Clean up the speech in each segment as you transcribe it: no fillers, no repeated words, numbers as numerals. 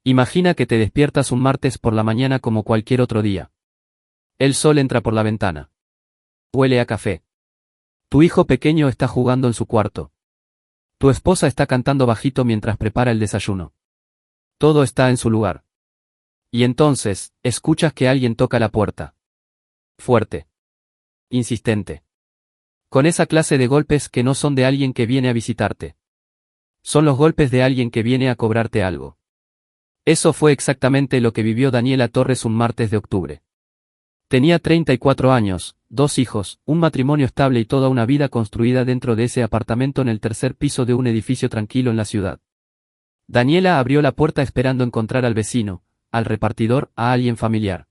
Imagina que te despiertas un martes por la mañana como cualquier otro día. El sol entra por la ventana. Huele a café. Tu hijo pequeño está jugando en su cuarto. Tu esposa está cantando bajito mientras prepara el desayuno. Todo está en su lugar. Y entonces, escuchas que alguien toca la puerta. Fuerte. Insistente. Con esa clase de golpes que no son de alguien que viene a visitarte. Son los golpes de alguien que viene a cobrarte algo. Eso fue exactamente lo que vivió Daniela Torres un martes de octubre. Tenía 34 años, 2 hijos, un matrimonio estable y toda una vida construida dentro de ese apartamento en el tercer piso de un edificio tranquilo en la ciudad. Daniela abrió la puerta esperando encontrar al vecino, al repartidor, a alguien familiar.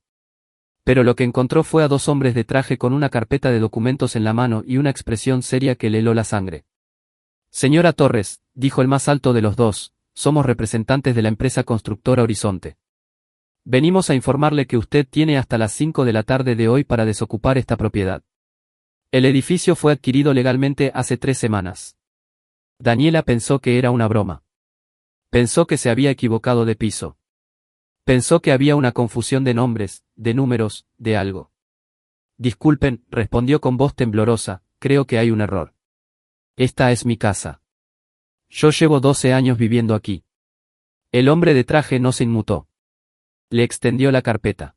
Pero lo que encontró fue a 2 hombres de traje con una carpeta de documentos en la mano y una expresión seria que le heló la sangre. Señora Torres, dijo el más alto de los dos, somos representantes de la empresa constructora Horizonte. Venimos a informarle que usted tiene hasta las 5 de la tarde de hoy para desocupar esta propiedad. El edificio fue adquirido legalmente hace 3 semanas. Daniela pensó que era una broma. Pensó que se había equivocado de piso. Pensó que había una confusión de nombres, de números, de algo. Disculpen, respondió con voz temblorosa, creo que hay un error. Esta es mi casa. Yo llevo 12 años viviendo aquí. El hombre de traje no se inmutó. Le extendió la carpeta.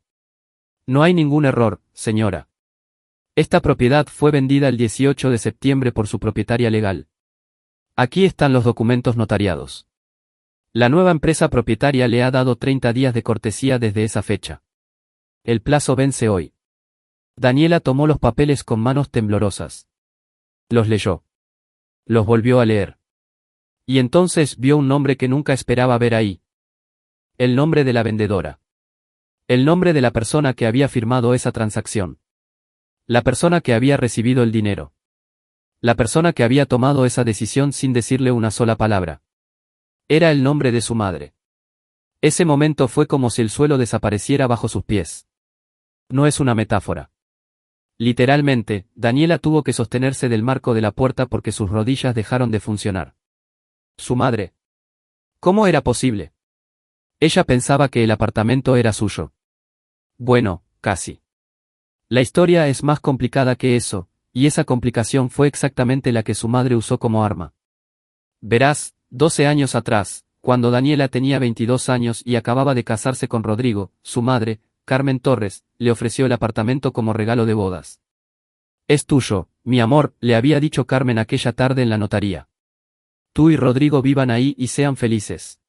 No hay ningún error, señora. Esta propiedad fue vendida el 18 de septiembre por su propietaria legal. Aquí están los documentos notariados. La nueva empresa propietaria le ha dado 30 días de cortesía desde esa fecha. El plazo vence hoy. Daniela tomó los papeles con manos temblorosas. Los leyó. Los volvió a leer. Y entonces vio un nombre que nunca esperaba ver ahí. El nombre de la vendedora. El nombre de la persona que había firmado esa transacción. La persona que había recibido el dinero. La persona que había tomado esa decisión sin decirle una sola palabra. Era el nombre de su madre. Ese momento fue como si el suelo desapareciera bajo sus pies. No es una metáfora. Literalmente, Daniela tuvo que sostenerse del marco de la puerta porque sus rodillas dejaron de funcionar. Su madre. ¿Cómo era posible? Ella pensaba que el apartamento era suyo. Bueno, casi. La historia es más complicada que eso, y esa complicación fue exactamente la que su madre usó como arma. Verás, 12 años atrás, cuando Daniela tenía 22 años y acababa de casarse con Rodrigo, su madre, Carmen Torres, le ofreció el apartamento como regalo de bodas. Es tuyo, mi amor, le había dicho Carmen aquella tarde en la notaría. Tú y Rodrigo vivan ahí y sean felices.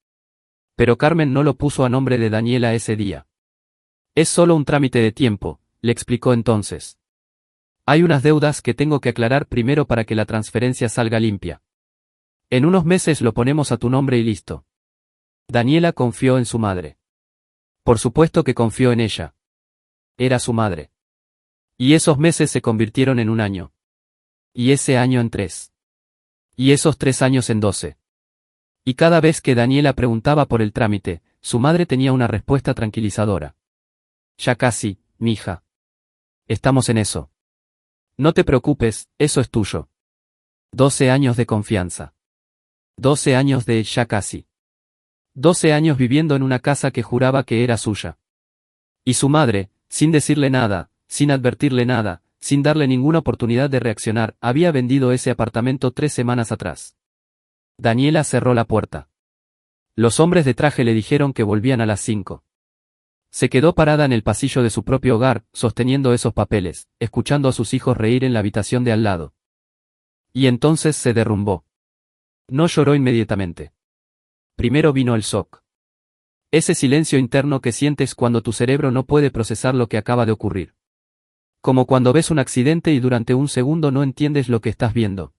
Pero Carmen no lo puso a nombre de Daniela ese día. Es solo un trámite de tiempo, le explicó entonces. Hay unas deudas que tengo que aclarar primero para que la transferencia salga limpia. En unos meses lo ponemos a tu nombre y listo. Daniela confió en su madre. Por supuesto que confió en ella. Era su madre. Y esos meses se convirtieron en un año. Y ese año en 3. Y esos 3 años en 12. Y cada vez que Daniela preguntaba por el trámite, su madre tenía una respuesta tranquilizadora. Ya casi, mija. Estamos en eso. No te preocupes, eso es tuyo. 12 años de confianza. 12 años de ya casi. 12 años viviendo en una casa que juraba que era suya. Y su madre, sin decirle nada, sin advertirle nada, sin darle ninguna oportunidad de reaccionar, había vendido ese apartamento 3 semanas atrás. Daniela cerró la puerta. Los hombres de traje le dijeron que volvían a las 5. Se quedó parada en el pasillo de su propio hogar, sosteniendo esos papeles, escuchando a sus hijos reír en la habitación de al lado. Y entonces se derrumbó. No lloró inmediatamente. Primero vino el shock. Ese silencio interno que sientes cuando tu cerebro no puede procesar lo que acaba de ocurrir. Como cuando ves un accidente y durante un segundo no entiendes lo que estás viendo.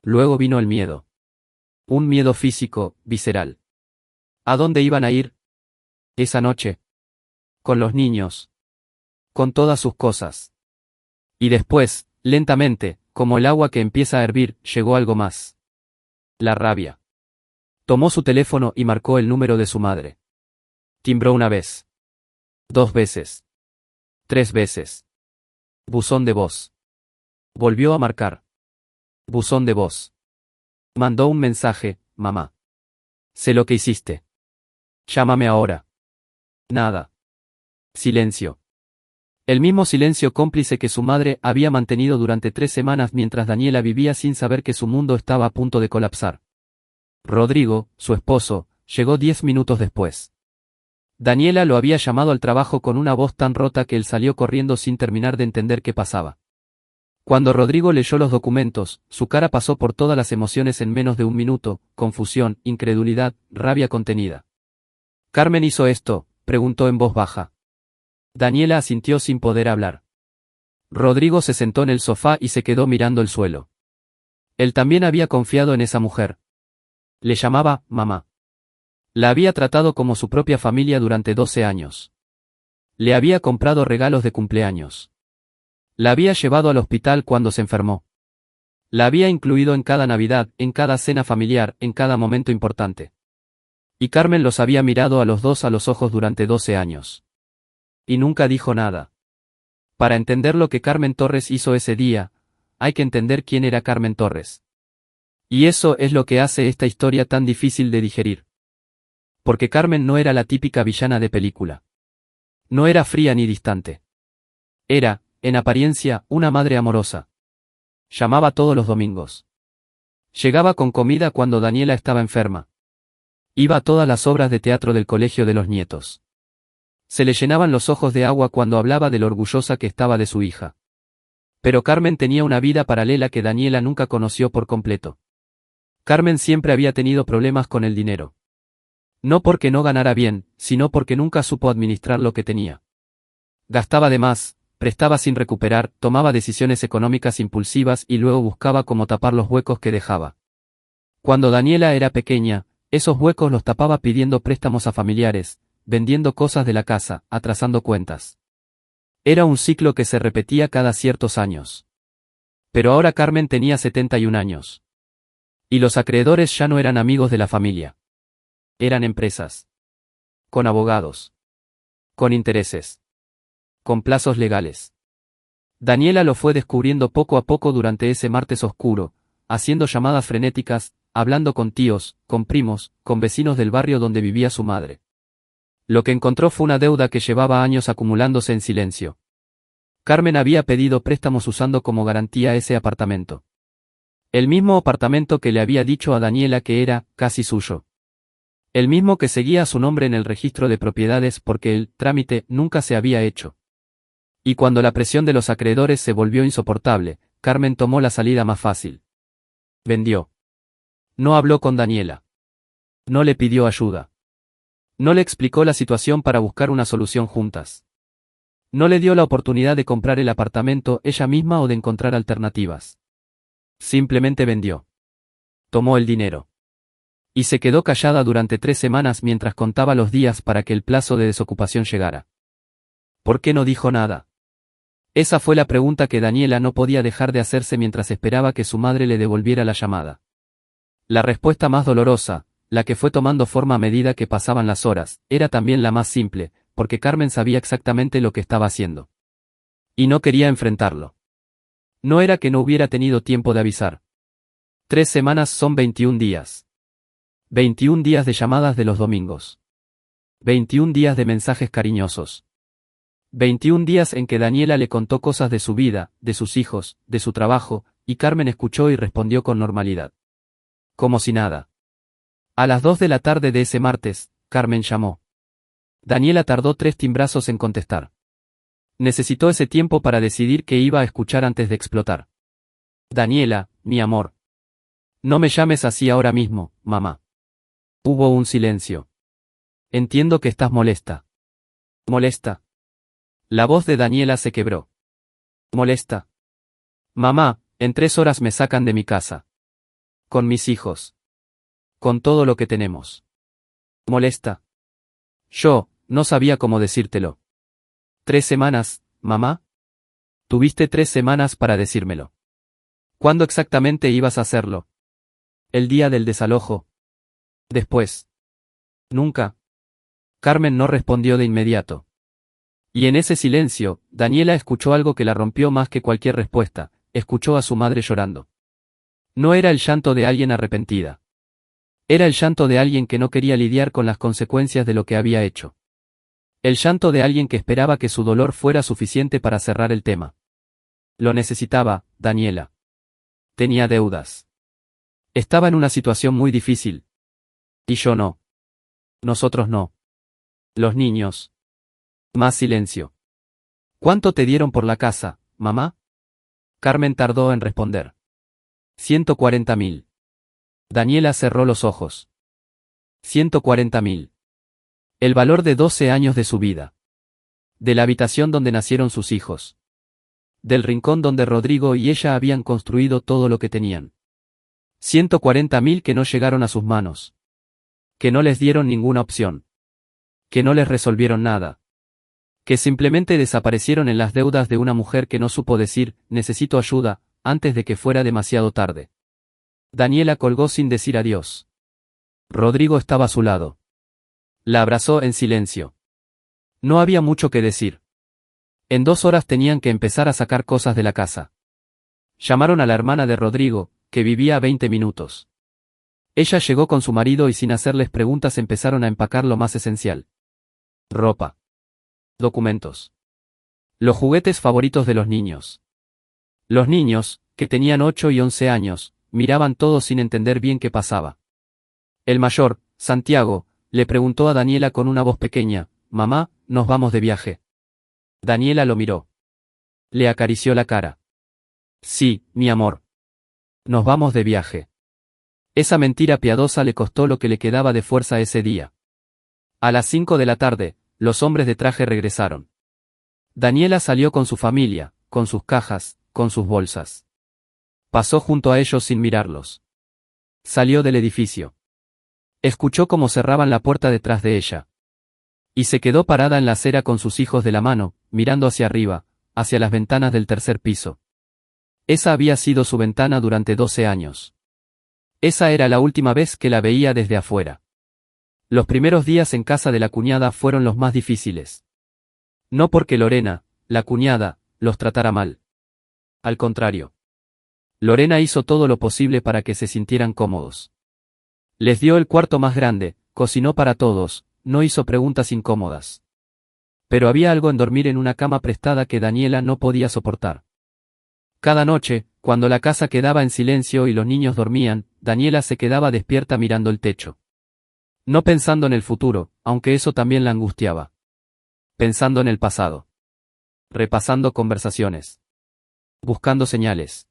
Luego vino el miedo. Un miedo físico, visceral. ¿A dónde iban a ir? Esa noche. Con los niños. Con todas sus cosas. Y después, lentamente, como el agua que empieza a hervir, llegó algo más. La rabia. Tomó su teléfono y marcó el número de su madre. Timbró una vez. 2 veces. 3 veces. Buzón de voz. Volvió a marcar. Buzón de voz. Mandó un mensaje, mamá. Sé lo que hiciste. Llámame ahora. Nada. Silencio. El mismo silencio cómplice que su madre había mantenido durante 3 semanas mientras Daniela vivía sin saber que su mundo estaba a punto de colapsar. Rodrigo, su esposo, llegó 10 minutos después. Daniela lo había llamado al trabajo con una voz tan rota que él salió corriendo sin terminar de entender qué pasaba. Cuando Rodrigo leyó los documentos, su cara pasó por todas las emociones en menos de un minuto: confusión, incredulidad, rabia contenida. ¿Carmen hizo esto?, preguntó en voz baja. Daniela asintió sin poder hablar. Rodrigo se sentó en el sofá y se quedó mirando el suelo. Él también había confiado en esa mujer. Le llamaba mamá. La había tratado como su propia familia durante 12 años. Le había comprado regalos de cumpleaños. La había llevado al hospital cuando se enfermó. La había incluido en cada Navidad, en cada cena familiar, en cada momento importante. Y Carmen los había mirado a los dos a los ojos durante 12 años. Y nunca dijo nada. Para entender lo que Carmen Torres hizo ese día, hay que entender quién era Carmen Torres. Y eso es lo que hace esta historia tan difícil de digerir. Porque Carmen no era la típica villana de película. No era fría ni distante. Era, en apariencia, una madre amorosa. Llamaba todos los domingos. Llegaba con comida cuando Daniela estaba enferma. Iba a todas las obras de teatro del colegio de los nietos. Se le llenaban los ojos de agua cuando hablaba de lo orgullosa que estaba de su hija. Pero Carmen tenía una vida paralela que Daniela nunca conoció por completo. Carmen siempre había tenido problemas con el dinero. No porque no ganara bien, sino porque nunca supo administrar lo que tenía. Gastaba de más, prestaba sin recuperar, tomaba decisiones económicas impulsivas y luego buscaba cómo tapar los huecos que dejaba. Cuando Daniela era pequeña, esos huecos los tapaba pidiendo préstamos a familiares, vendiendo cosas de la casa, atrasando cuentas. Era un ciclo que se repetía cada ciertos años. Pero ahora Carmen tenía 71 años. Y los acreedores ya no eran amigos de la familia. Eran empresas. Con abogados. Con intereses. Con plazos legales. Daniela lo fue descubriendo poco a poco durante ese martes oscuro, haciendo llamadas frenéticas, hablando con tíos, con primos, con vecinos del barrio donde vivía su madre. Lo que encontró fue una deuda que llevaba años acumulándose en silencio. Carmen había pedido préstamos usando como garantía ese apartamento. El mismo apartamento que le había dicho a Daniela que era casi suyo. El mismo que seguía su nombre en el registro de propiedades porque el trámite nunca se había hecho. Y cuando la presión de los acreedores se volvió insoportable, Carmen tomó la salida más fácil. Vendió. No habló con Daniela. No le pidió ayuda. No le explicó la situación para buscar una solución juntas. No le dio la oportunidad de comprar el apartamento ella misma o de encontrar alternativas. Simplemente vendió. Tomó el dinero. Y se quedó callada durante 3 semanas mientras contaba los días para que el plazo de desocupación llegara. ¿Por qué no dijo nada? Esa fue la pregunta que Daniela no podía dejar de hacerse mientras esperaba que su madre le devolviera la llamada. La respuesta más dolorosa, la que fue tomando forma a medida que pasaban las horas, era también la más simple, porque Carmen sabía exactamente lo que estaba haciendo. Y no quería enfrentarlo. No era que no hubiera tenido tiempo de avisar. 3 semanas son 21 días. 21 días de llamadas de los domingos. 21 días de mensajes cariñosos. 21 días en que Daniela le contó cosas de su vida, de sus hijos, de su trabajo, y Carmen escuchó y respondió con normalidad. Como si nada. A las 2 de la tarde de ese martes, Carmen llamó. Daniela tardó 3 timbrazos en contestar. Necesitó ese tiempo para decidir qué iba a escuchar antes de explotar. Daniela, mi amor. No me llames así ahora mismo, mamá. Hubo un silencio. Entiendo que estás molesta. ¿Molesta? La voz de Daniela se quebró. ¿Molesta? Mamá, en 3 horas me sacan de mi casa. Con mis hijos. Con todo lo que tenemos. ¿Molesta? Yo, no sabía cómo decírtelo. 3 semanas, mamá. Tuviste 3 semanas para decírmelo. ¿Cuándo exactamente ibas a hacerlo? El día del desalojo. Después. Nunca. Carmen no respondió de inmediato. Y en ese silencio, Daniela escuchó algo que la rompió más que cualquier respuesta, escuchó a su madre llorando. No era el llanto de alguien arrepentida. Era el llanto de alguien que no quería lidiar con las consecuencias de lo que había hecho. El llanto de alguien que esperaba que su dolor fuera suficiente para cerrar el tema. Lo necesitaba, Daniela. Tenía deudas. Estaba en una situación muy difícil. Y yo no. Nosotros no. Los niños. Más silencio. ¿Cuánto te dieron por la casa, mamá? Carmen tardó en responder. 140.000. Daniela cerró los ojos. 140.000. El valor de 12 años de su vida. De la habitación donde nacieron sus hijos. Del rincón donde Rodrigo y ella habían construido todo lo que tenían. 140.000 que no llegaron a sus manos. Que no les dieron ninguna opción. Que no les resolvieron nada. Que simplemente desaparecieron en las deudas de una mujer que no supo decir, necesito ayuda, antes de que fuera demasiado tarde. Daniela colgó sin decir adiós. Rodrigo estaba a su lado. La abrazó en silencio. No había mucho que decir. En 2 horas tenían que empezar a sacar cosas de la casa. Llamaron a la hermana de Rodrigo, que vivía a 20 minutos. Ella llegó con su marido y sin hacerles preguntas empezaron a empacar lo más esencial. Ropa. Documentos. Los juguetes favoritos de los niños. Los niños, que tenían 8 y 11 años, miraban todo sin entender bien qué pasaba. El mayor, Santiago, le preguntó a Daniela con una voz pequeña, «Mamá, nos vamos de viaje». Daniela lo miró. Le acarició la cara. «Sí, mi amor. Nos vamos de viaje». Esa mentira piadosa le costó lo que le quedaba de fuerza ese día. A las 5 de la tarde, los hombres de traje regresaron. Daniela salió con su familia, con sus cajas, con sus bolsas. Pasó junto a ellos sin mirarlos. Salió del edificio. Escuchó cómo cerraban la puerta detrás de ella. Y se quedó parada en la acera con sus hijos de la mano, mirando hacia arriba, hacia las ventanas del tercer piso. Esa había sido su ventana durante 12 años. Esa era la última vez que la veía desde afuera. Los primeros días en casa de la cuñada fueron los más difíciles. No porque Lorena, la cuñada, los tratara mal. Al contrario. Lorena hizo todo lo posible para que se sintieran cómodos. Les dio el cuarto más grande, cocinó para todos, no hizo preguntas incómodas. Pero había algo en dormir en una cama prestada que Daniela no podía soportar. Cada noche, cuando la casa quedaba en silencio y los niños dormían, Daniela se quedaba despierta mirando el techo. No pensando en el futuro, aunque eso también la angustiaba. Pensando en el pasado. Repasando conversaciones. Buscando señales.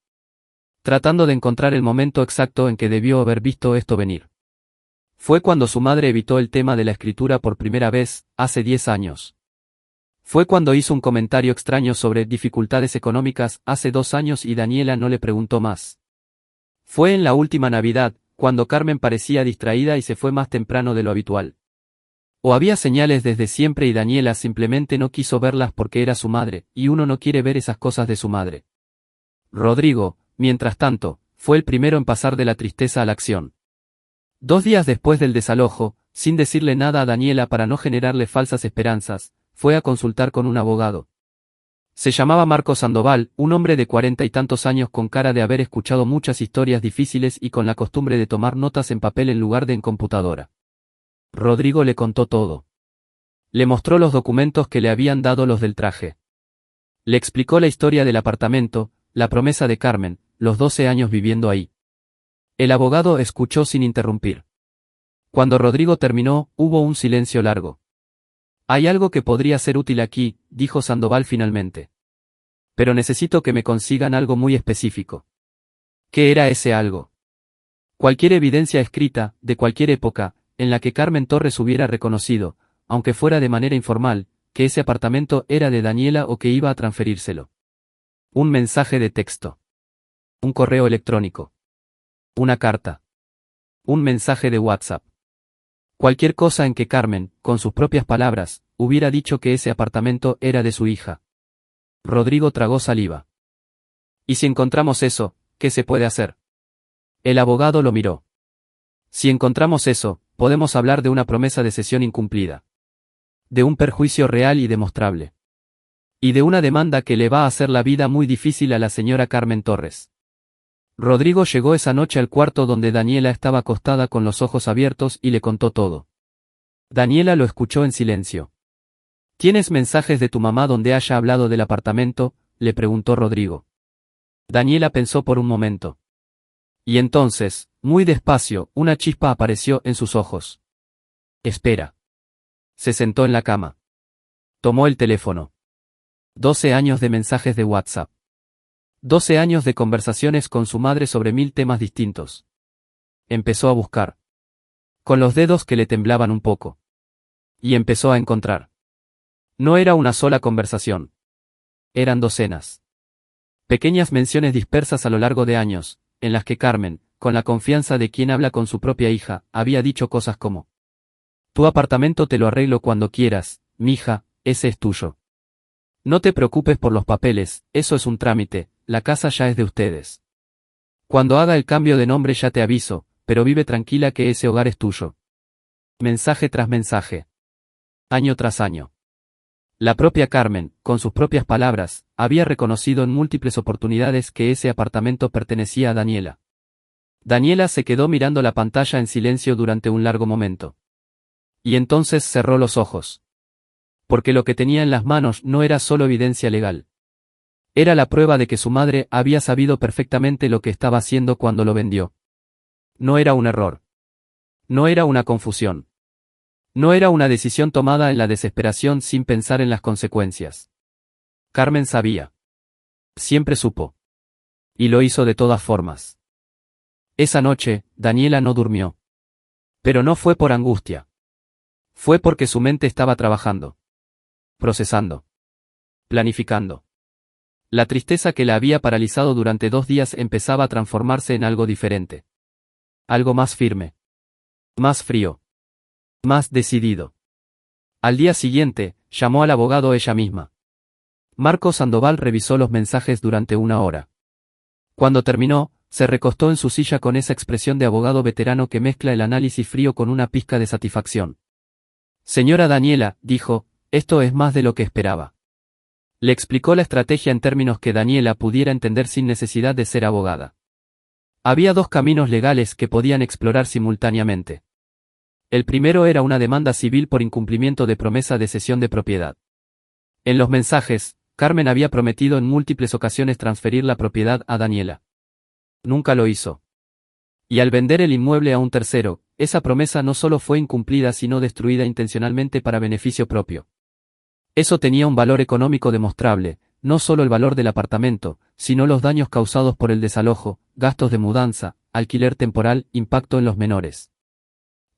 Tratando de encontrar el momento exacto en que debió haber visto esto venir. Fue cuando su madre evitó el tema de la escritura por primera vez, hace 10 años. Fue cuando hizo un comentario extraño sobre dificultades económicas hace 2 años y Daniela no le preguntó más. Fue en la última Navidad, cuando Carmen parecía distraída y se fue más temprano de lo habitual. O había señales desde siempre y Daniela simplemente no quiso verlas porque era su madre, y uno no quiere ver esas cosas de su madre. Rodrigo, mientras tanto, fue el primero en pasar de la tristeza a la acción. 2 días después del desalojo, sin decirle nada a Daniela para no generarle falsas esperanzas, fue a consultar con un abogado. Se llamaba Marcos Sandoval, un hombre de 40 y tantos años con cara de haber escuchado muchas historias difíciles y con la costumbre de tomar notas en papel en lugar de en computadora. Rodrigo le contó todo. Le mostró los documentos que le habían dado los del traje. Le explicó la historia del apartamento, la promesa de Carmen, los 12 años viviendo ahí. El abogado escuchó sin interrumpir. Cuando Rodrigo terminó, hubo un silencio largo. «Hay algo que podría ser útil aquí», dijo Sandoval finalmente. «Pero necesito que me consigan algo muy específico». ¿Qué era ese algo? Cualquier evidencia escrita, de cualquier época, en la que Carmen Torres hubiera reconocido, aunque fuera de manera informal, que ese apartamento era de Daniela o que iba a transferírselo. Un mensaje de texto. Un correo electrónico. Una carta. Un mensaje de WhatsApp. Cualquier cosa en que Carmen, con sus propias palabras, hubiera dicho que ese apartamento era de su hija. Rodrigo tragó saliva. «¿Y si encontramos eso, qué se puede hacer?» El abogado lo miró. «Si encontramos eso, podemos hablar de una promesa de cesión incumplida. De un perjuicio real y demostrable. Y de una demanda que le va a hacer la vida muy difícil a la señora Carmen Torres». Rodrigo llegó esa noche al cuarto donde Daniela estaba acostada con los ojos abiertos y le contó todo. Daniela lo escuchó en silencio. ¿Tienes mensajes de tu mamá donde haya hablado del apartamento?, le preguntó Rodrigo. Daniela pensó por un momento. Y entonces, muy despacio, una chispa apareció en sus ojos. Espera. Se sentó en la cama. Tomó el teléfono. 12 años de mensajes de WhatsApp. 12 años de conversaciones con su madre sobre 1000 temas distintos. Empezó a buscar. Con los dedos que le temblaban un poco. Y empezó a encontrar. No era una sola conversación. Eran docenas. Pequeñas menciones dispersas a lo largo de años, en las que Carmen, con la confianza de quien habla con su propia hija, había dicho cosas como: tu apartamento te lo arreglo cuando quieras, mija, ese es tuyo. No te preocupes por los papeles, eso es un trámite, la casa ya es de ustedes. Cuando haga el cambio de nombre ya te aviso, pero vive tranquila que ese hogar es tuyo. Mensaje tras mensaje. Año tras año. La propia Carmen, con sus propias palabras, había reconocido en múltiples oportunidades que ese apartamento pertenecía a Daniela. Daniela se quedó mirando la pantalla en silencio durante un largo momento. Y entonces cerró los ojos. Porque lo que tenía en las manos no era solo evidencia legal. Era la prueba de que su madre había sabido perfectamente lo que estaba haciendo cuando lo vendió. No era un error. No era una confusión. No era una decisión tomada en la desesperación sin pensar en las consecuencias. Carmen sabía. Siempre supo. Y lo hizo de todas formas. Esa noche, Daniela no durmió. Pero no fue por angustia. Fue porque su mente estaba trabajando. Procesando. Planificando. La tristeza que la había paralizado durante 2 días empezaba a transformarse en algo diferente. Algo más firme. Más frío. Más decidido. Al día siguiente, llamó al abogado ella misma. Marco Sandoval revisó los mensajes durante 1 hora. Cuando terminó, se recostó en su silla con esa expresión de abogado veterano que mezcla el análisis frío con una pizca de satisfacción. Señora Daniela, dijo, esto es más de lo que esperaba. Le explicó la estrategia en términos que Daniela pudiera entender sin necesidad de ser abogada. Había 2 caminos legales que podían explorar simultáneamente. El primero era una demanda civil por incumplimiento de promesa de cesión de propiedad. En los mensajes, Carmen había prometido en múltiples ocasiones transferir la propiedad a Daniela. Nunca lo hizo. Y al vender el inmueble a un tercero, esa promesa no solo fue incumplida sino destruida intencionalmente para beneficio propio. Eso tenía un valor económico demostrable, no solo el valor del apartamento, sino los daños causados por el desalojo, gastos de mudanza, alquiler temporal, impacto en los menores.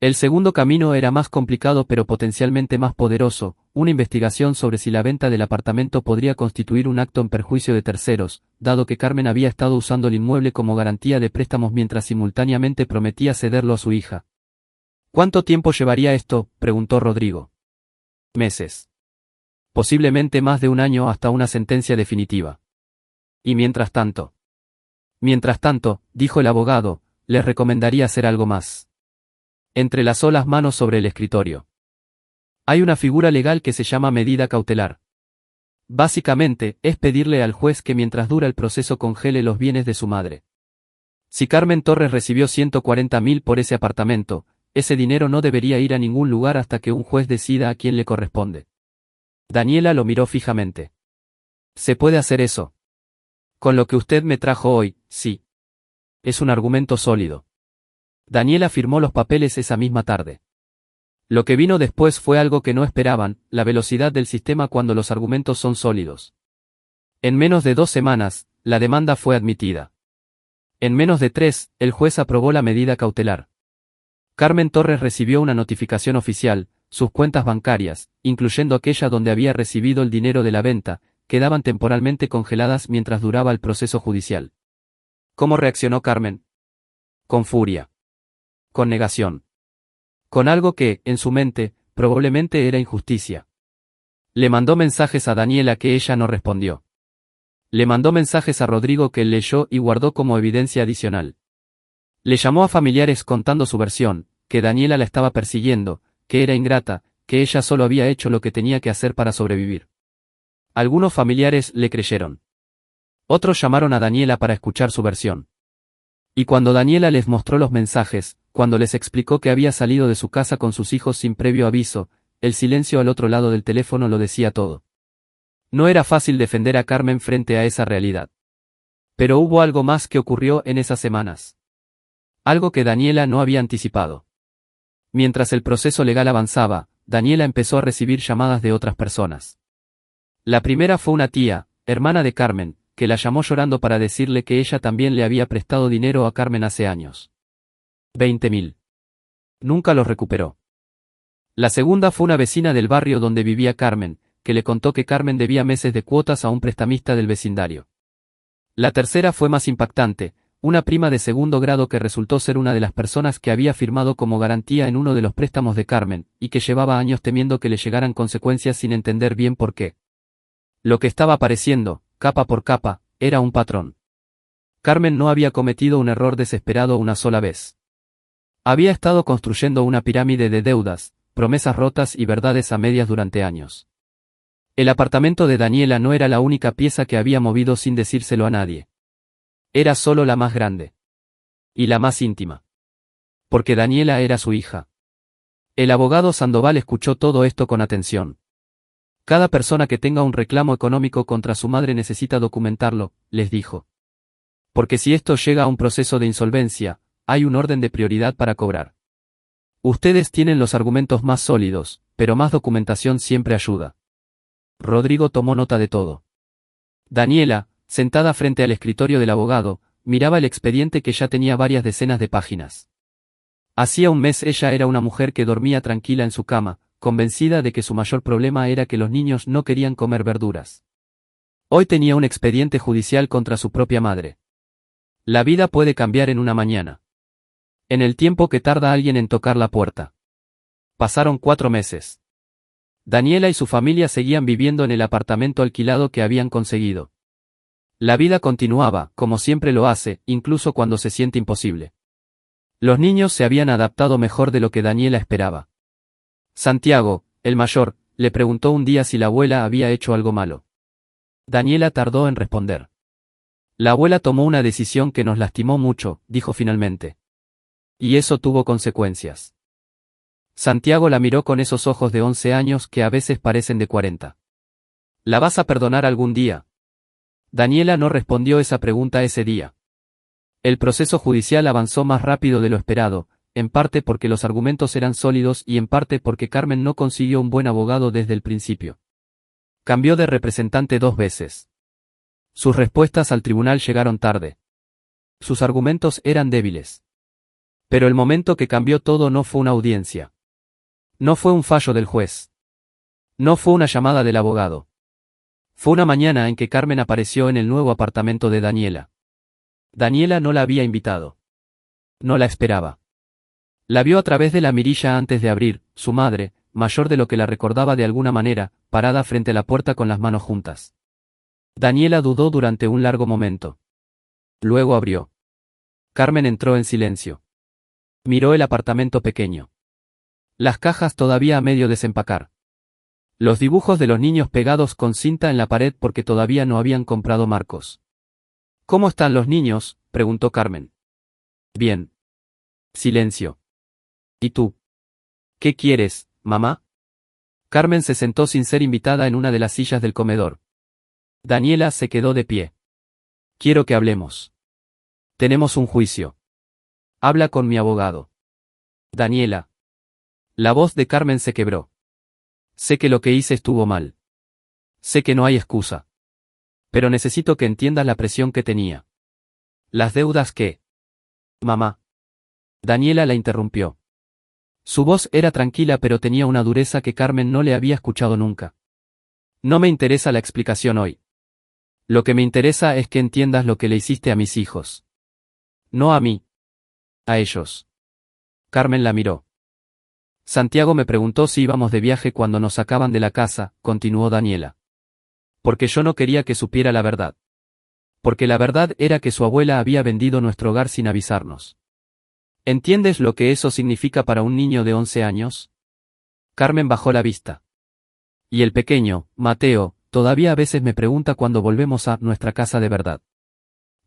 El segundo camino era más complicado pero potencialmente más poderoso, una investigación sobre si la venta del apartamento podría constituir un acto en perjuicio de terceros, dado que Carmen había estado usando el inmueble como garantía de préstamos mientras simultáneamente prometía cederlo a su hija. ¿Cuánto tiempo llevaría esto?, preguntó Rodrigo. Meses. Posiblemente más de 1 año hasta una sentencia definitiva. Y mientras tanto, dijo el abogado, les recomendaría hacer algo más. Entrelazó las manos sobre el escritorio. Hay una figura legal que se llama medida cautelar. Básicamente, es pedirle al juez que mientras dura el proceso congele los bienes de su madre. Si Carmen Torres recibió 140.000 por ese apartamento, ese dinero no debería ir a ningún lugar hasta que un juez decida a quién le corresponde. Daniela lo miró fijamente. ¿Se puede hacer eso? Con lo que usted me trajo hoy, sí. Es un argumento sólido. Daniela firmó los papeles esa misma tarde. Lo que vino después fue algo que no esperaban, la velocidad del sistema cuando los argumentos son sólidos. En menos de 2 semanas, la demanda fue admitida. En menos de 3, el juez aprobó la medida cautelar. Carmen Torres recibió una notificación oficial, sus cuentas bancarias, incluyendo aquella donde había recibido el dinero de la venta, quedaban temporalmente congeladas mientras duraba el proceso judicial. ¿Cómo reaccionó Carmen? Con furia. Con negación. Con algo que, en su mente, probablemente era injusticia. Le mandó mensajes a Daniela que ella no respondió. Le mandó mensajes a Rodrigo que él leyó y guardó como evidencia adicional. Le llamó a familiares contando su versión, que Daniela la estaba persiguiendo, que era ingrata, que ella solo había hecho lo que tenía que hacer para sobrevivir. Algunos familiares le creyeron. Otros llamaron a Daniela para escuchar su versión. Y cuando Daniela les mostró los mensajes, cuando les explicó que había salido de su casa con sus hijos sin previo aviso, el silencio al otro lado del teléfono lo decía todo. No era fácil defender a Carmen frente a esa realidad. Pero hubo algo más que ocurrió en esas semanas. Algo que Daniela no había anticipado. Mientras el proceso legal avanzaba, Daniela empezó a recibir llamadas de otras personas. La primera fue una tía, hermana de Carmen, que la llamó llorando para decirle que ella también le había prestado dinero a Carmen hace años. 20.000. Nunca los recuperó. La segunda fue una vecina del barrio donde vivía Carmen, que le contó que Carmen debía meses de cuotas a un prestamista del vecindario. La tercera fue más impactante, una prima de segundo grado que resultó ser una de las personas que había firmado como garantía en uno de los préstamos de Carmen, y que llevaba años temiendo que le llegaran consecuencias sin entender bien por qué. Lo que estaba apareciendo, capa por capa, era un patrón. Carmen no había cometido un error desesperado una sola vez. Había estado construyendo una pirámide de deudas, promesas rotas y verdades a medias durante años. El apartamento de Daniela no era la única pieza que había movido sin decírselo a nadie. Era solo la más grande. Y la más íntima. Porque Daniela era su hija. El abogado Sandoval escuchó todo esto con atención. Cada persona que tenga un reclamo económico contra su madre necesita documentarlo, les dijo. Porque si esto llega a un proceso de insolvencia, hay un orden de prioridad para cobrar. Ustedes tienen los argumentos más sólidos, pero más documentación siempre ayuda. Rodrigo tomó nota de todo. Daniela, sentada frente al escritorio del abogado, miraba el expediente que ya tenía varias decenas de páginas. Hacía un mes ella era una mujer que dormía tranquila en su cama, convencida de que su mayor problema era que los niños no querían comer verduras. Hoy tenía un expediente judicial contra su propia madre. La vida puede cambiar en una mañana. En el tiempo que tarda alguien en tocar la puerta. Pasaron 4 meses. Daniela y su familia seguían viviendo en el apartamento alquilado que habían conseguido. La vida continuaba, como siempre lo hace, incluso cuando se siente imposible. Los niños se habían adaptado mejor de lo que Daniela esperaba. Santiago, el mayor, le preguntó un día si la abuela había hecho algo malo. Daniela tardó en responder. La abuela tomó una decisión que nos lastimó mucho, dijo finalmente. Y eso tuvo consecuencias. Santiago la miró con esos ojos de 11 años que a veces parecen de 40. ¿La vas a perdonar algún día? Daniela no respondió esa pregunta ese día. El proceso judicial avanzó más rápido de lo esperado, en parte porque los argumentos eran sólidos y en parte porque Carmen no consiguió un buen abogado desde el principio. Cambió de representante 2 veces. Sus respuestas al tribunal llegaron tarde. Sus argumentos eran débiles. Pero el momento que cambió todo no fue una audiencia. No fue un fallo del juez. No fue una llamada del abogado. Fue una mañana en que Carmen apareció en el nuevo apartamento de Daniela. Daniela no la había invitado. No la esperaba. La vio a través de la mirilla antes de abrir, su madre, mayor de lo que la recordaba de alguna manera, parada frente a la puerta con las manos juntas. Daniela dudó durante un largo momento. Luego abrió. Carmen entró en silencio. Miró el apartamento pequeño. Las cajas todavía a medio desempacar. Los dibujos de los niños pegados con cinta en la pared porque todavía no habían comprado marcos. ¿Cómo están los niños?, preguntó Carmen. Bien. Silencio. ¿Y tú? ¿Qué quieres, mamá? Carmen se sentó sin ser invitada en una de las sillas del comedor. Daniela se quedó de pie. Quiero que hablemos. Tenemos un juicio. Habla con mi abogado. Daniela. La voz de Carmen se quebró. Sé que lo que hice estuvo mal. Sé que no hay excusa. Pero necesito que entiendas la presión que tenía. Las deudas que... Mamá. Daniela la interrumpió. Su voz era tranquila pero tenía una dureza que Carmen no le había escuchado nunca. No me interesa la explicación hoy. Lo que me interesa es que entiendas lo que le hiciste a mis hijos. No a mí. A ellos. Carmen la miró. Santiago me preguntó si íbamos de viaje cuando nos sacaban de la casa, continuó Daniela. Porque yo no quería que supiera la verdad. Porque la verdad era que su abuela había vendido nuestro hogar sin avisarnos. ¿Entiendes lo que eso significa para un niño de 11 años? Carmen bajó la vista. Y el pequeño, Mateo, todavía a veces me pregunta cuando volvemos a nuestra casa de verdad.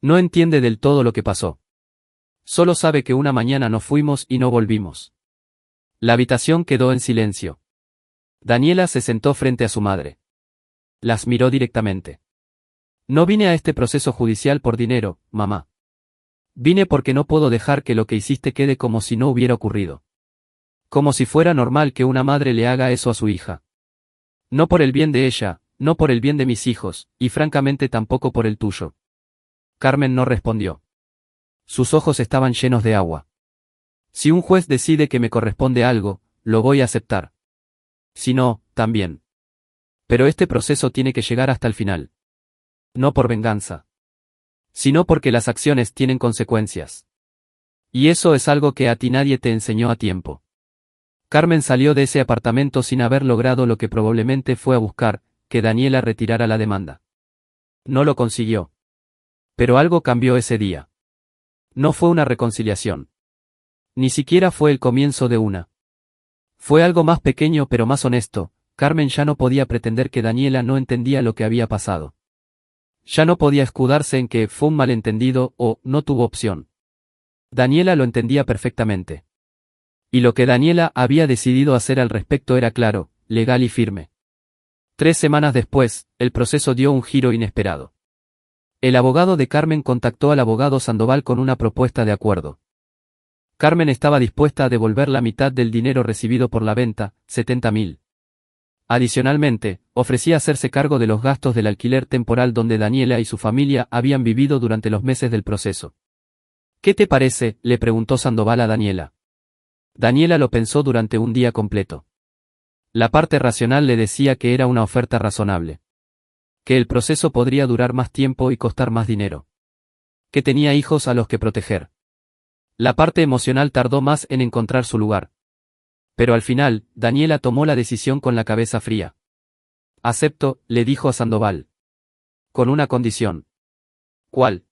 No entiende del todo lo que pasó. Solo sabe que una mañana nos fuimos y no volvimos. La habitación quedó en silencio. Daniela se sentó frente a su madre. Las miró directamente. No vine a este proceso judicial por dinero, mamá. Vine porque no puedo dejar que lo que hiciste quede como si no hubiera ocurrido. Como si fuera normal que una madre le haga eso a su hija. No por el bien de ella, no por el bien de mis hijos, y francamente tampoco por el tuyo. Carmen no respondió. Sus ojos estaban llenos de agua. Si un juez decide que me corresponde algo, lo voy a aceptar. Si no, también. Pero este proceso tiene que llegar hasta el final. No por venganza. Sino porque las acciones tienen consecuencias. Y eso es algo que a ti nadie te enseñó a tiempo. Carmen salió de ese apartamento sin haber logrado lo que probablemente fue a buscar, que Daniela retirara la demanda. No lo consiguió. Pero algo cambió ese día. No fue una reconciliación. Ni siquiera fue el comienzo de una. Fue algo más pequeño pero más honesto. Carmen ya no podía pretender que Daniela no entendía lo que había pasado. Ya no podía escudarse en que fue un malentendido o no tuvo opción. Daniela lo entendía perfectamente. Y lo que Daniela había decidido hacer al respecto era claro, legal y firme. 3 semanas después, el proceso dio un giro inesperado. El abogado de Carmen contactó al abogado Sandoval con una propuesta de acuerdo. Carmen estaba dispuesta a devolver la mitad del dinero recibido por la venta, 70.000. Adicionalmente, ofrecía hacerse cargo de los gastos del alquiler temporal donde Daniela y su familia habían vivido durante los meses del proceso. ¿Qué te parece?, le preguntó Sandoval a Daniela. Daniela lo pensó durante un día completo. La parte racional le decía que era una oferta razonable. Que el proceso podría durar más tiempo y costar más dinero. Que tenía hijos a los que proteger. La parte emocional tardó más en encontrar su lugar. Pero al final, Daniela tomó la decisión con la cabeza fría. Acepto, le dijo a Sandoval. Con una condición. ¿Cuál?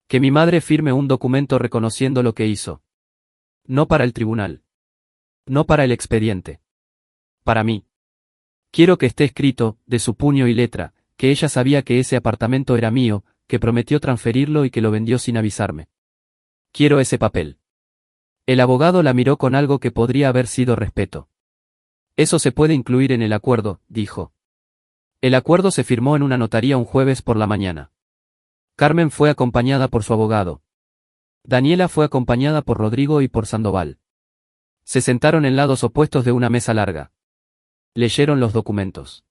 Que mi madre firme un documento reconociendo lo que hizo. No para el tribunal. No para el expediente. Para mí. Quiero que esté escrito, de su puño y letra, que ella sabía que ese apartamento era mío, que prometió transferirlo y que lo vendió sin avisarme. Quiero ese papel. El abogado la miró con algo que podría haber sido respeto. Eso se puede incluir en el acuerdo, dijo. El acuerdo se firmó en una notaría un jueves por la mañana. Carmen fue acompañada por su abogado. Daniela fue acompañada por Rodrigo y por Sandoval. Se sentaron en lados opuestos de una mesa larga. Leyeron los documentos.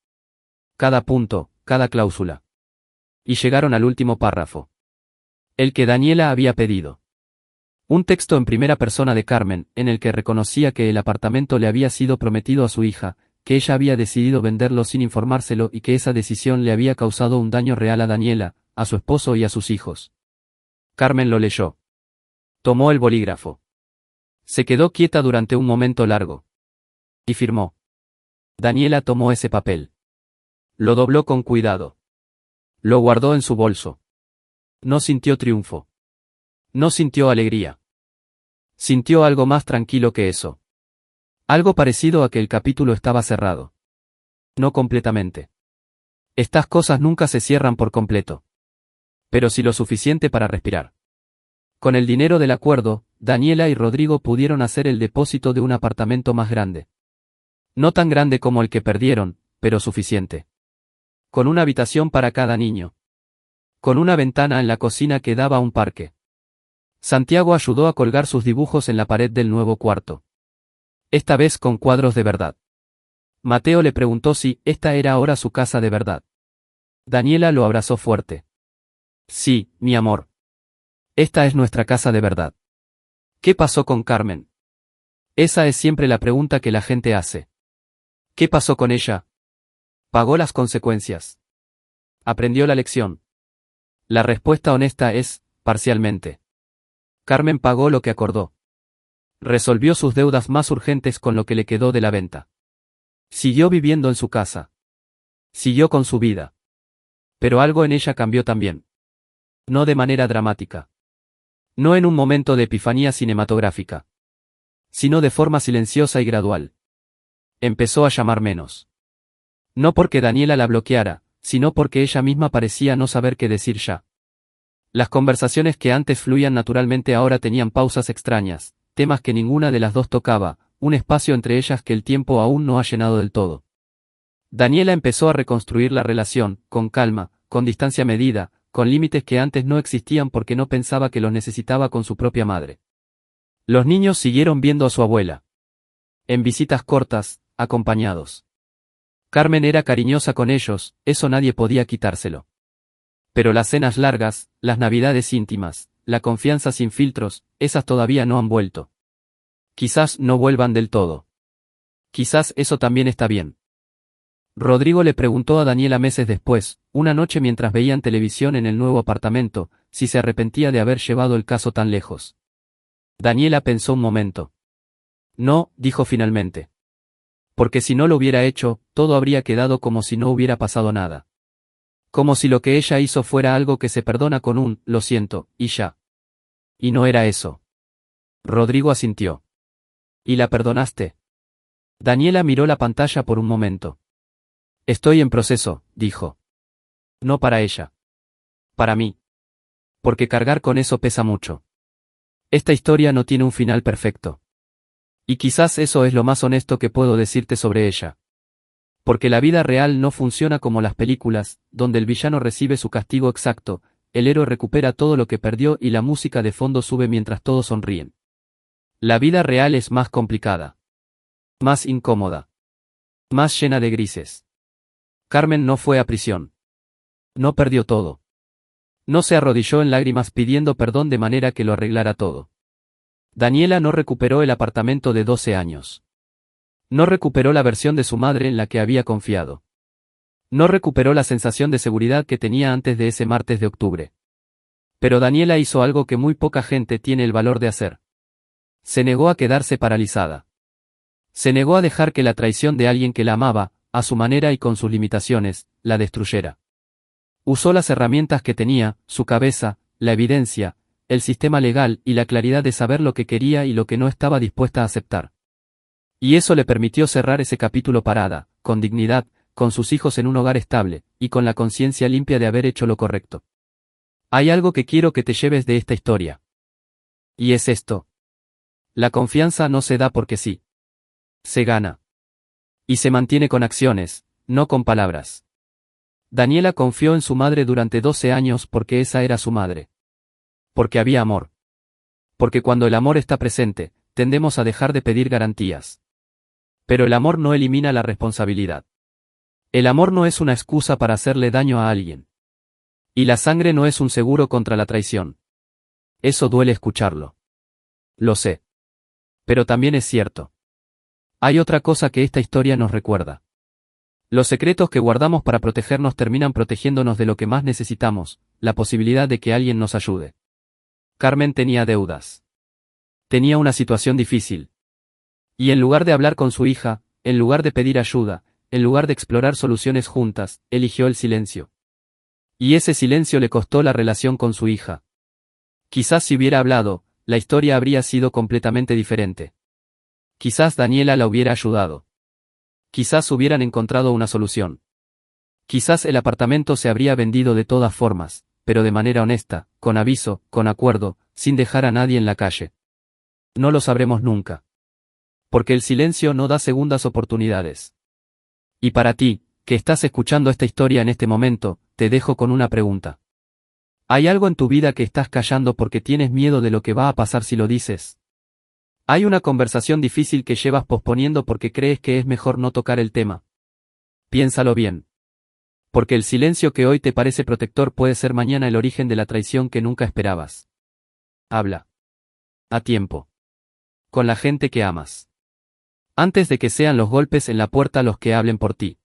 Cada punto, cada cláusula. Y llegaron al último párrafo. El que Daniela había pedido. Un texto en primera persona de Carmen, en el que reconocía que el apartamento le había sido prometido a su hija, que ella había decidido venderlo sin informárselo y que esa decisión le había causado un daño real a Daniela, a su esposo y a sus hijos. Carmen lo leyó. Tomó el bolígrafo. Se quedó quieta durante un momento largo. Y firmó. Daniela tomó ese papel. Lo dobló con cuidado. Lo guardó en su bolso. No sintió triunfo. No sintió alegría. Sintió algo más tranquilo que eso. Algo parecido a que el capítulo estaba cerrado. No completamente. Estas cosas nunca se cierran por completo. Pero sí lo suficiente para respirar. Con el dinero del acuerdo, Daniela y Rodrigo pudieron hacer el depósito de un apartamento más grande. No tan grande como el que perdieron, pero suficiente. Con una habitación para cada niño. Con una ventana en la cocina que daba a un parque. Santiago ayudó a colgar sus dibujos en la pared del nuevo cuarto. Esta vez con cuadros de verdad. Mateo le preguntó si esta era ahora su casa de verdad. Daniela lo abrazó fuerte. Sí, mi amor. Esta es nuestra casa de verdad. ¿Qué pasó con Carmen? Esa es siempre la pregunta que la gente hace. ¿Qué pasó con ella? Pagó las consecuencias. ¿Aprendió la lección? La respuesta honesta es, parcialmente. Carmen pagó lo que acordó. Resolvió sus deudas más urgentes con lo que le quedó de la venta. Siguió viviendo en su casa. Siguió con su vida. Pero algo en ella cambió también. No de manera dramática. No en un momento de epifanía cinematográfica. Sino de forma silenciosa y gradual. Empezó a llamar menos. No porque Daniela la bloqueara, sino porque ella misma parecía no saber qué decir ya. Las conversaciones que antes fluían naturalmente ahora tenían pausas extrañas, temas que ninguna de las dos tocaba, un espacio entre ellas que el tiempo aún no ha llenado del todo. Daniela empezó a reconstruir la relación, con calma, con distancia medida, con límites que antes no existían porque no pensaba que los necesitaba con su propia madre. Los niños siguieron viendo a su abuela. En visitas cortas, acompañados. Carmen era cariñosa con ellos, eso nadie podía quitárselo. Pero las cenas largas, las navidades íntimas, la confianza sin filtros, esas todavía no han vuelto. Quizás no vuelvan del todo. Quizás eso también está bien. Rodrigo le preguntó a Daniela meses después, una noche mientras veían televisión en el nuevo apartamento, si se arrepentía de haber llevado el caso tan lejos. Daniela pensó un momento. No, dijo finalmente. Porque si no lo hubiera hecho, todo habría quedado como si no hubiera pasado nada. Como si lo que ella hizo fuera algo que se perdona con un, lo siento, y ya. Y no era eso. Rodrigo asintió. ¿Y la perdonaste? Daniela miró la pantalla por un momento. Estoy en proceso, dijo. No para ella. Para mí. Porque cargar con eso pesa mucho. Esta historia no tiene un final perfecto. Y quizás eso es lo más honesto que puedo decirte sobre ella. Porque la vida real no funciona como las películas, donde el villano recibe su castigo exacto, el héroe recupera todo lo que perdió y la música de fondo sube mientras todos sonríen. La vida real es más complicada. Más incómoda. Más llena de grises. Carmen no fue a prisión. No perdió todo. No se arrodilló en lágrimas pidiendo perdón de manera que lo arreglara todo. Daniela no recuperó el apartamento de 12 años. No recuperó la versión de su madre en la que había confiado. No recuperó la sensación de seguridad que tenía antes de ese martes de octubre. Pero Daniela hizo algo que muy poca gente tiene el valor de hacer. Se negó a quedarse paralizada. Se negó a dejar que la traición de alguien que la amaba, a su manera y con sus limitaciones, la destruyera. Usó las herramientas que tenía, su cabeza, la evidencia, el sistema legal y la claridad de saber lo que quería y lo que no estaba dispuesta a aceptar. Y eso le permitió cerrar ese capítulo parada, con dignidad, con sus hijos en un hogar estable, y con la conciencia limpia de haber hecho lo correcto. Hay algo que quiero que te lleves de esta historia. Y es esto. La confianza no se da porque sí. Se gana. Y se mantiene con acciones, no con palabras. Daniela confió en su madre durante 12 años porque esa era su madre. Porque había amor. Porque cuando el amor está presente, tendemos a dejar de pedir garantías. Pero el amor no elimina la responsabilidad. El amor no es una excusa para hacerle daño a alguien. Y la sangre no es un seguro contra la traición. Eso duele escucharlo. Lo sé. Pero también es cierto. Hay otra cosa que esta historia nos recuerda. Los secretos que guardamos para protegernos terminan protegiéndonos de lo que más necesitamos, la posibilidad de que alguien nos ayude. Carmen tenía deudas. Tenía una situación difícil. Y en lugar de hablar con su hija, en lugar de pedir ayuda, en lugar de explorar soluciones juntas, eligió el silencio. Y ese silencio le costó la relación con su hija. Quizás si hubiera hablado, la historia habría sido completamente diferente. Quizás Daniela la hubiera ayudado. Quizás hubieran encontrado una solución. Quizás el apartamento se habría vendido de todas formas, pero de manera honesta, con aviso, con acuerdo, sin dejar a nadie en la calle. No lo sabremos nunca. Porque el silencio no da segundas oportunidades. Y para ti, que estás escuchando esta historia en este momento, te dejo con una pregunta. ¿Hay algo en tu vida que estás callando porque tienes miedo de lo que va a pasar si lo dices? ¿Hay una conversación difícil que llevas posponiendo porque crees que es mejor no tocar el tema? Piénsalo bien. Porque el silencio que hoy te parece protector puede ser mañana el origen de la traición que nunca esperabas. Habla. A tiempo. Con la gente que amas. Antes de que sean los golpes en la puerta los que hablen por ti.